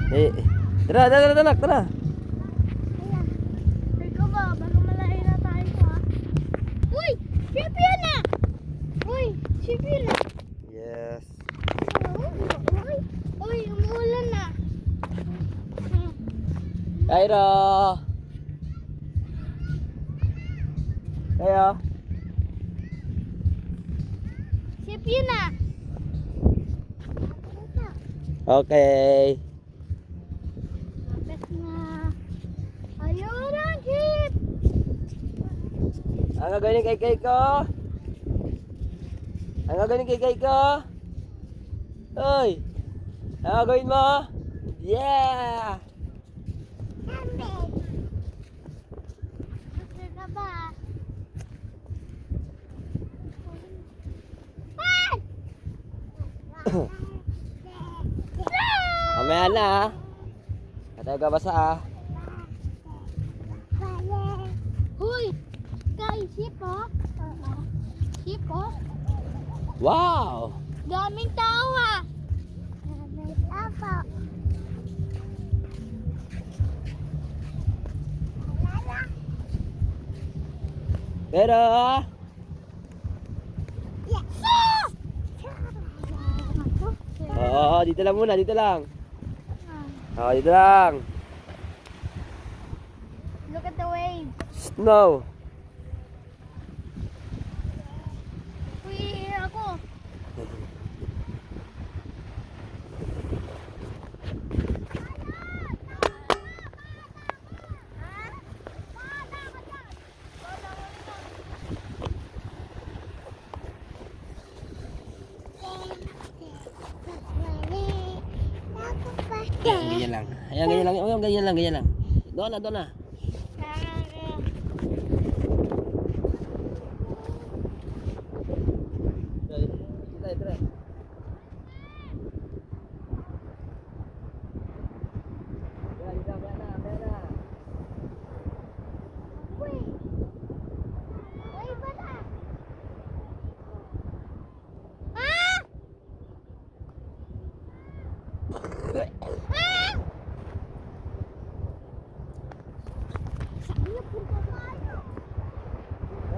Eh, tara, tara, tara, tara. Ayan. Ikaw ba? Bago malayo na tayo ha. Uy! Ship yun na! Uy! Ship yun na! Yes. Uy! Uy! Umuulan na! Cairo. Kayo. Ship yun na! Okay. Lapit na. Ayun ang ship! Ang gagawin kay Kay ko? Ang gagawin kay Kay ko? Hoy! Ang gagawin mo? Yeah! Gusto ka ba? Mamaya na ha. Katay ka basa ha. Uy! Kay ship oh! Ship oh! Wow! Daming tao ah! Daming tao. Pero oo, dito lang muna, dito lang. Oo, dito lang. Look at the waves. Snow. Uy, ako. Ganyan lang. Ayan, ganyan lang. Ayan, ganyan lang, ganyan lang. Doon na, doon na.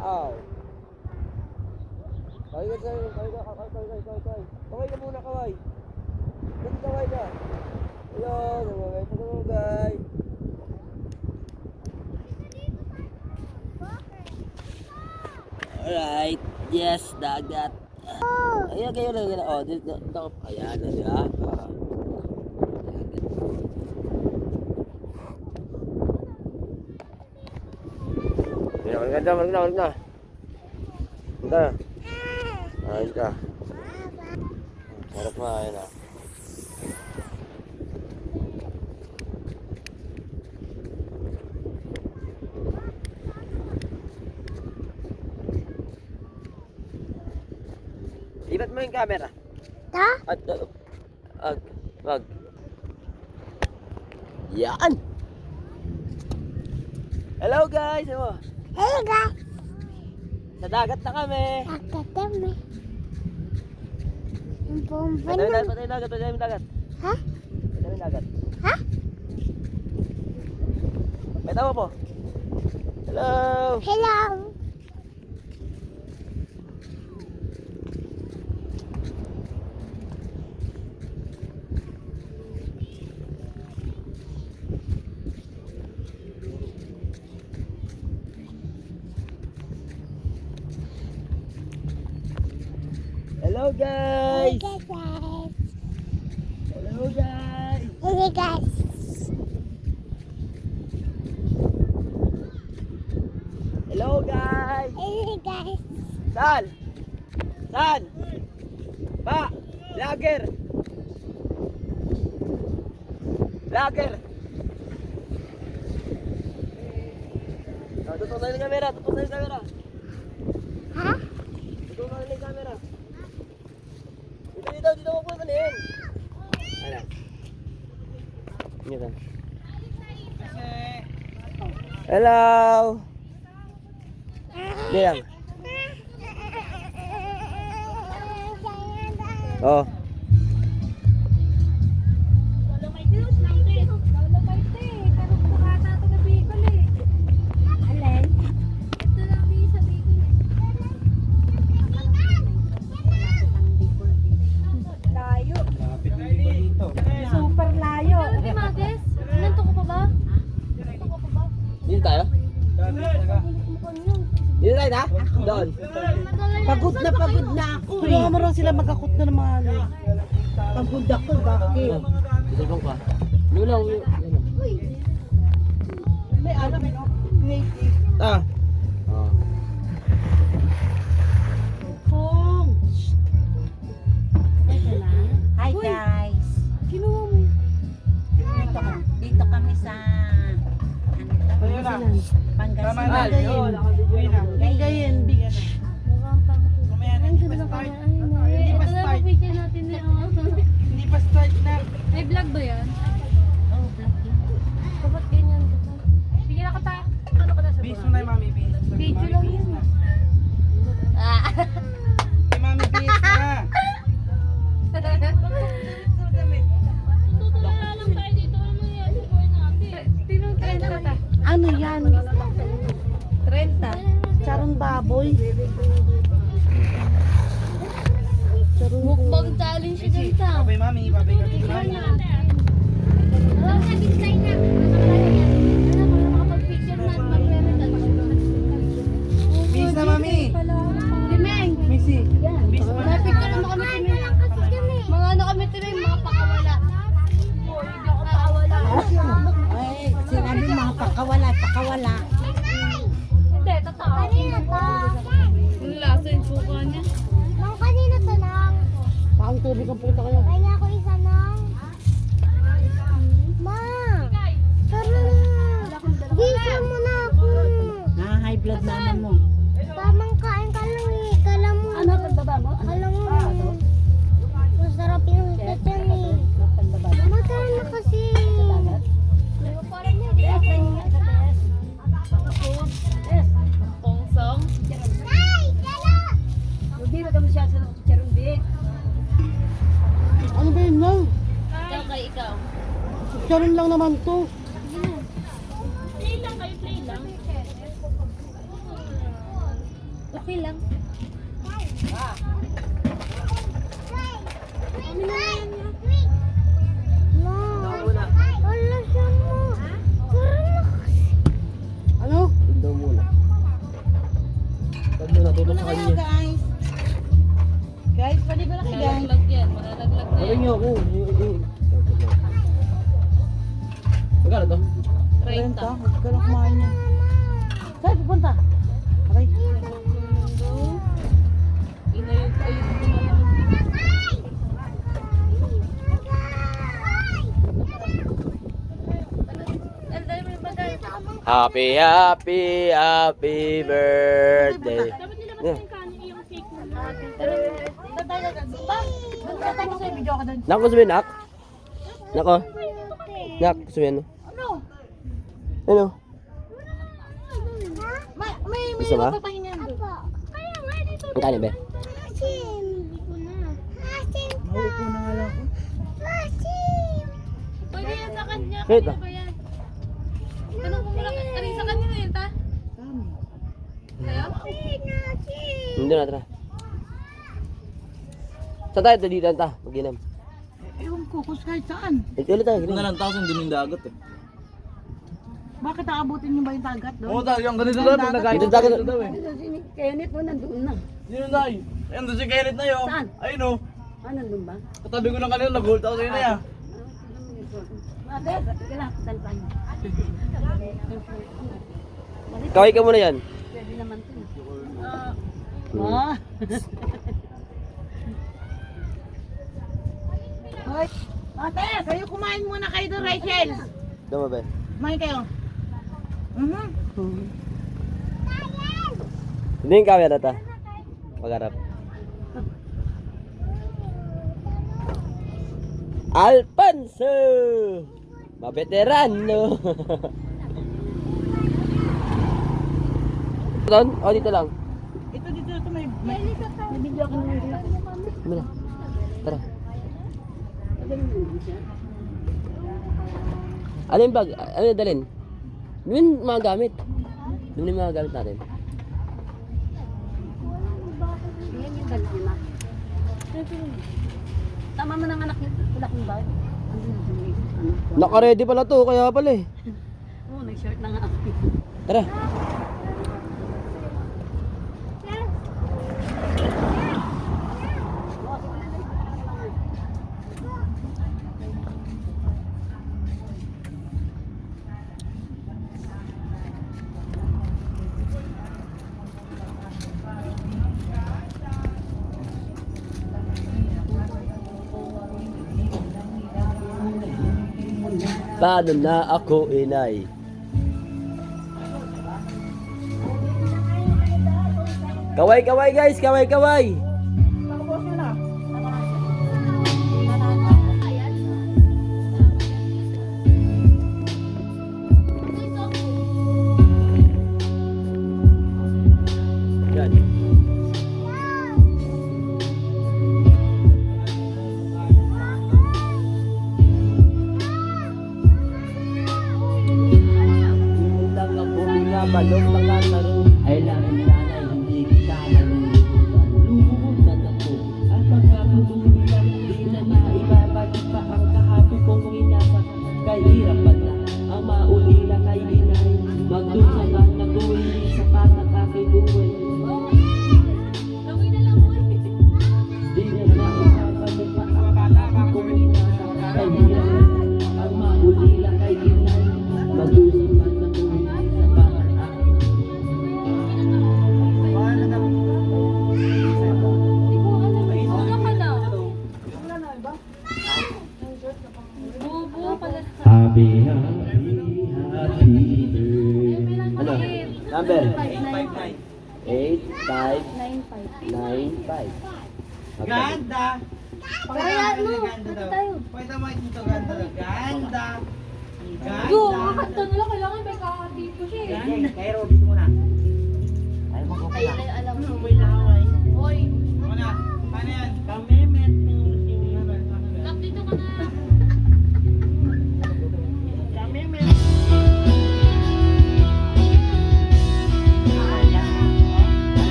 Wow. Kaway ka sa'yo, kaway ka muna, kaway. Ba't kaway ka? Ayun, kaway. Alright, yes, dagat. Ayan, kayo lang, ganyan. Oh, dito, ayan, di ba? Maganda. Ayun ka. Harap mo, ayun ah. Ibat mo yung camera. Ta? At, wag. Yan! Hello guys! Ano? Hello guys. Sa dagat na kami. Nakatami. Ang bomba Patay na. dagat, patay dagat. Ha? Patay dagat. Ha? May tawa po. Hello! Hello. Hello guys! Hey guys. Hello guys! Hey guys. Hello guys! Hey guys. Saan? Saan? Pa! Lager! Lager! Oh, tutok na yung camera, tutok na yung camera. Ha? Tutok na yung camera. Dito mo po kanin. Ano? Dito. Hello! Hindi lang. Oh. Follow my dudes. Dito tayo? Dito tayo na? Doon. Pagod na ako. Tulungan mo rin sila magkakot na naman. Pagod ako, bakit? Dito bang ka? Yun lang. May alam, may creative. Ah. Oh. Pong! Hi guys! Kinuha mo. Dito kami sa Pangasinan. Lingayen Beach. Mukhang pang. Ang ganda ka na. Ito na ang picture natin na. Hindi pa start na. May vlog ba yan? Oh, black yun. Dapat ganyan. Sige na kata. Ano ka na sa Bis mo na yung mami, bis. Video lang yun. Ah. Hey, mami, bis na. Tutulala lang tayo dito. Ano mangyayari sa buhay natin? Tinong 30 kata. Ano yan? 30. Charong baboy. Charong Mukbang challenge siya dito. Babay, mami, babay ka kay mami. Bis na, mami. Timeng! Missy, bis mo na. May picture naman kami Timeng. Mga ano kami Timeng, mga pakawala. Hindi ako pakawala. Ay, sinabi mga pakawala. Hindi, totoo. Kanina to. Ang lasa yung suka niya. Mang kanina to nang. Paang tubig ang puta kayo. Kaya ako isa nang. Ma! Tara na. Gising mo na ako. High blood naman mo. Tamang kain ka lang eh. Kala mo. Ano, pagbaba mo? Kala mo. Masarap yung chicken eh. Mataran na kasi. Parang niya. Pongsong. Nay! Dala! Hindi ba kami siya sa charundi? Ano ba yun na? Ikaw kay ikaw. Charon lang naman to. Play lang kayo, play lang. Okay lang. Kami na yan niya. No. Wala siya mo. Ano? Doon daw muna. Pag mo natulog sa kanya. Guys. Guys, pwede ko na kayo guys. Malalaglag yan. Malalaglag na Sabi niyo ako. Magkano to? 30. Huwag ka lang kumain niya. Saan pupunta? Okay. Happy, happy, happy birthday. Dapat nila Yeah. yung cake mo. Tatay mo sa'yo, video ka doon. Nak, gusto mo yun, Nak? Nako. Nak, gusto mo yun? Ano? Ano? May Gusto ba? papahingan doon. Kaya nga dito. Ang kanin, be? Asin. Hindi ko na. Asin Mauwi ko na nga lang. Asin. Pwede yan sa kanya. Wait, Kanya ba yan? Tanong ko muna kanina sa kanya na yun, ta? Kami. Kayo? Asin. Hindi na, tara. Saan tayo? Dito ta. Mag-inam. Ewan ko kung kahit saan. Ito ulit tayo. Kung Ginam. nalang tao sa yung dagat eh. Bakit aabutin niyo ba yung dagat doon? Oo, tayo, yung ganito daw, pag nagkait Ito dagat. daw eh. Kaya nito nandun na. Sino na eh? Ayun, doon si Kenneth na yun. Saan? Ayun o. Ah, nandun ba? Katabi ko lang kanina, nag-hold ako sa'yo na yan. Ate, kailangan ko talpan. Kaway ka muna yan. Pwede naman ito. Hmm. Ah. Hoy. Ate, kayo kumain muna kayo doon, Rachel. Dama, be? Kumain kayo. Hindi yung camera ta. Pagharap. Alfonso! Mabeterano! Doon? O, dito lang. Ito dito may video ako ng dito. Dito na. Tara. Ano yung bag? Ano yung dalhin? Doon yung mga gamit. Doon yung mga gamit natin. Yan yung dala nila. Tama mo ng anak niya. Wala kong bag. Ano? Naka-ready pala to, kaya pala eh. Oo, nag-short na nga ako. Tara. Paano na ako, inay? Kaway, kaway guys, kaway, kaway. Yan. Lang ako nga balong mga laro. Ay lang nanay, hindi kita nalulubutan. Lulubutan ako. At pagkakuluyan, di na maibabalik pa ang kahapi kong inasak. Kahirapan na ang maulila kay inay. Magdusaman na gawin sa patak aking buhay. Di na maibabalik pa ang kahapi kong inasak. Kahirapan na ang maulila kay inay. Magdusaman na gawin sa patak aking Happy, happy, happy birthday. Ano? Number? 8595. Ganda! Kaya mo. Ganda daw. Pwede mo ito ganda daw. Ganda! Yo, kakanta nila, kailangan may kakatito siya eh. Ganda! Kaya Robby muna. Ay, mag-okay Ay, lang. alam mo. May laway. Hoy, Muna. Paano yan?